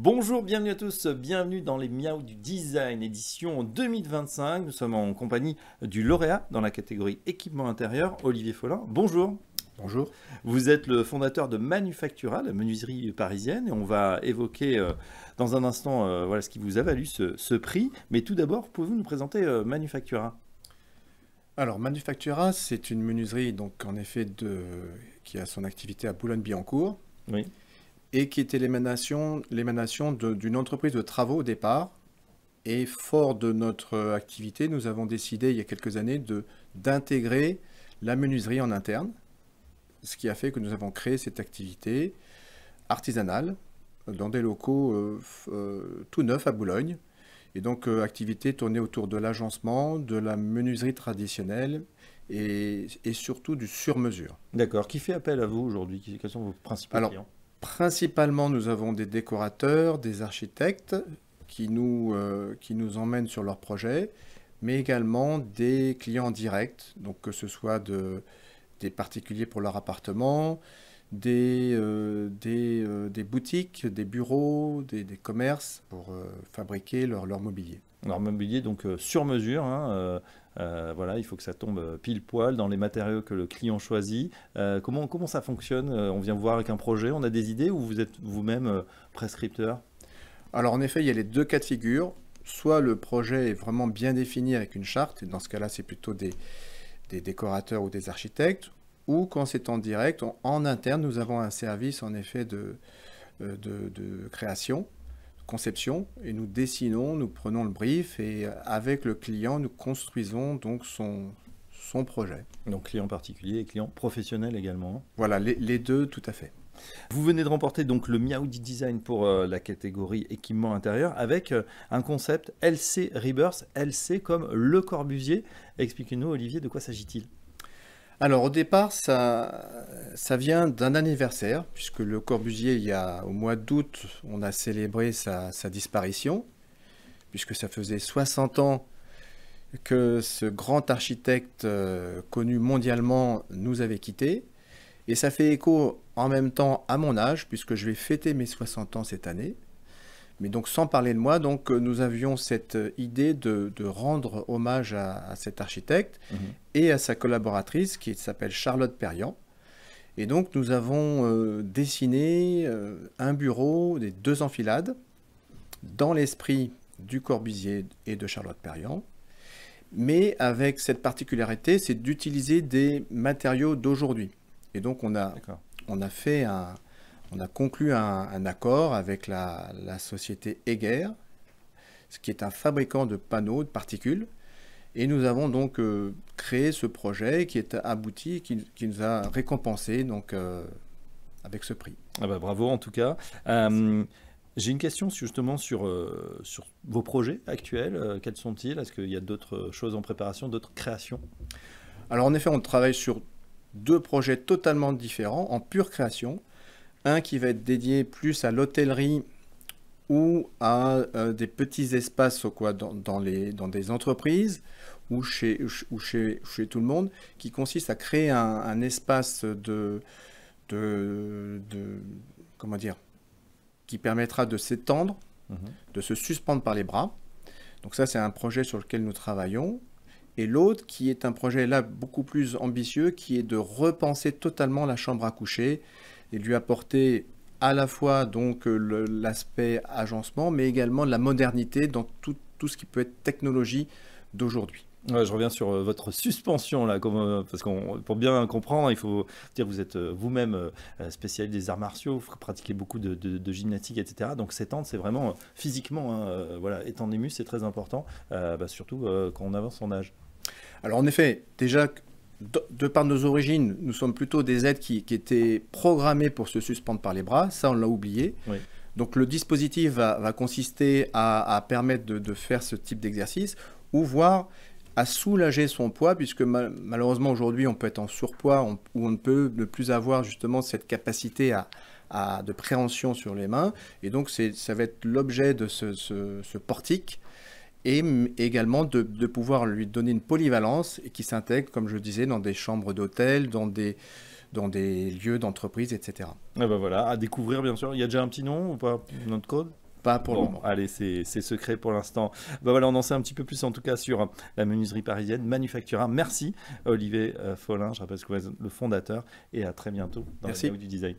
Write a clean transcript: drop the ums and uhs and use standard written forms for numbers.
Bonjour, bienvenue à tous, bienvenue dans les Miaou du Design, édition 2025. Nous sommes en compagnie du lauréat dans la catégorie équipement intérieur, Olivier Follin. Bonjour. Bonjour. Vous êtes le fondateur de Manufactura, la menuiserie parisienne, et on va évoquer dans un instant voilà, ce qui vous a valu ce prix. Mais tout d'abord, pouvez-vous nous présenter Manufactura? Alors, Manufactura, c'est une menuiserie donc, en effet, qui a son activité à Boulogne-Billancourt Oui. et qui était l'émanation d'une entreprise de travaux au départ. Et fort de notre activité, nous avons décidé il y a quelques années d'intégrer la menuiserie en interne, ce qui a fait que nous avons créé cette activité artisanale dans des locaux tout neufs à Boulogne. Et donc, activité tournée autour de l'agencement, de la menuiserie traditionnelle et surtout du sur-mesure. D'accord. Qui fait appel à vous aujourd'hui? Quels sont vos principaux Alors, clients? principalement, nous avons des décorateurs, des architectes qui nous emmènent sur leurs projets, mais également des clients directs, donc que ce soit des particuliers pour leur appartement, des boutiques, des bureaux, des commerces pour fabriquer leur mobilier. Alors, mobilier, donc sur mesure, hein, voilà, il faut que ça tombe pile poil dans les matériaux que le client choisit. Comment ça fonctionne? On vient vous voir avec un projet, on a des idées ou vous êtes vous-même prescripteur? Alors en effet, il y a les deux cas de figure. Soit le projet est vraiment bien défini avec une charte, et dans ce cas-là, c'est plutôt des décorateurs ou des architectes, ou quand c'est en direct, en interne, nous avons un service en effet de création, de conception, et nous dessinons, nous prenons le brief, et avec le client, nous construisons donc son projet. Donc client particulier et client professionnel également. Voilà, les deux, tout à fait. Vous venez de remporter donc le Miaou du Design pour la catégorie équipement intérieur avec un concept LC Rebirth, LC comme Le Corbusier. Expliquez-nous Olivier, de quoi s'agit-il? Alors au départ, ça vient d'un anniversaire, puisque Le Corbusier, au mois d'août, on a célébré sa disparition, puisque ça faisait 60 ans que ce grand architecte connu mondialement nous avait quittés. Et ça fait écho en même temps à mon âge, puisque je vais fêter mes 60 ans cette année. Mais donc sans parler de moi, donc nous avions cette idée de rendre hommage à cet architecte et à sa collaboratrice qui s'appelle Charlotte Perriand. Et donc nous avons dessiné un bureau, des deux enfilades, dans l'esprit du Corbusier et de Charlotte Perriand, mais avec cette particularité, c'est d'utiliser des matériaux d'aujourd'hui. Et donc on a conclu un accord avec la société Heger, ce qui est un fabricant de panneaux, de particules. Et nous avons donc créé ce projet qui est abouti, qui nous a récompensé donc, avec ce prix. Ah bah, bravo en tout cas. J'ai une question justement sur vos projets actuels. Quels sont-ils? Est-ce qu'il y a d'autres choses en préparation, d'autres créations? Alors en effet, on travaille sur deux projets totalement différents, en pure création. Un qui va être dédié plus à l'hôtellerie ou à des petits espaces quoi, dans des entreprises ou chez tout le monde, qui consiste à créer un espace comment dire, qui permettra de s'étendre, de se suspendre par les bras. Donc ça, c'est un projet sur lequel nous travaillons. Et l'autre, qui est un projet là beaucoup plus ambitieux, qui est de repenser totalement la chambre à coucher et lui apporter à la fois donc l'aspect agencement, mais également de la modernité dans tout ce qui peut être technologie d'aujourd'hui. Ouais, je reviens sur votre suspension là, parce que pour bien comprendre, il faut dire que vous êtes vous-même spécialiste des arts martiaux, vous pratiquez beaucoup de gymnastique, etc. Donc s'étendre, c'est vraiment physiquement, hein, voilà, étendre les muscles, c'est très important, surtout quand on avance en âge. Alors en effet, déjà, de par nos origines, nous sommes plutôt des êtres qui étaient programmés pour se suspendre par les bras, ça on l'a oublié. Oui. Donc le dispositif va consister à permettre de faire ce type d'exercice, ou voire à soulager son poids, puisque malheureusement aujourd'hui on peut être en surpoids, ou on ne peut ne plus avoir justement cette capacité de préhension sur les mains. Et donc ça va être l'objet de ce portique, et également de pouvoir lui donner une polyvalence et qui s'intègre, comme je disais, dans des chambres d'hôtel, dans des lieux d'entreprise, etc. Ah bah voilà, à découvrir bien sûr. Il y a déjà un petit nom ou pas? Notre code? Pas pour le Bon, moment. allez, c'est secret pour l'instant. Bah voilà, on en sait un petit peu plus en tout cas sur la menuiserie parisienne, Manufactura. Merci Olivier Follin, je rappelle que vous êtes le fondateur, et à très bientôt dans la Merci. vidéo du design.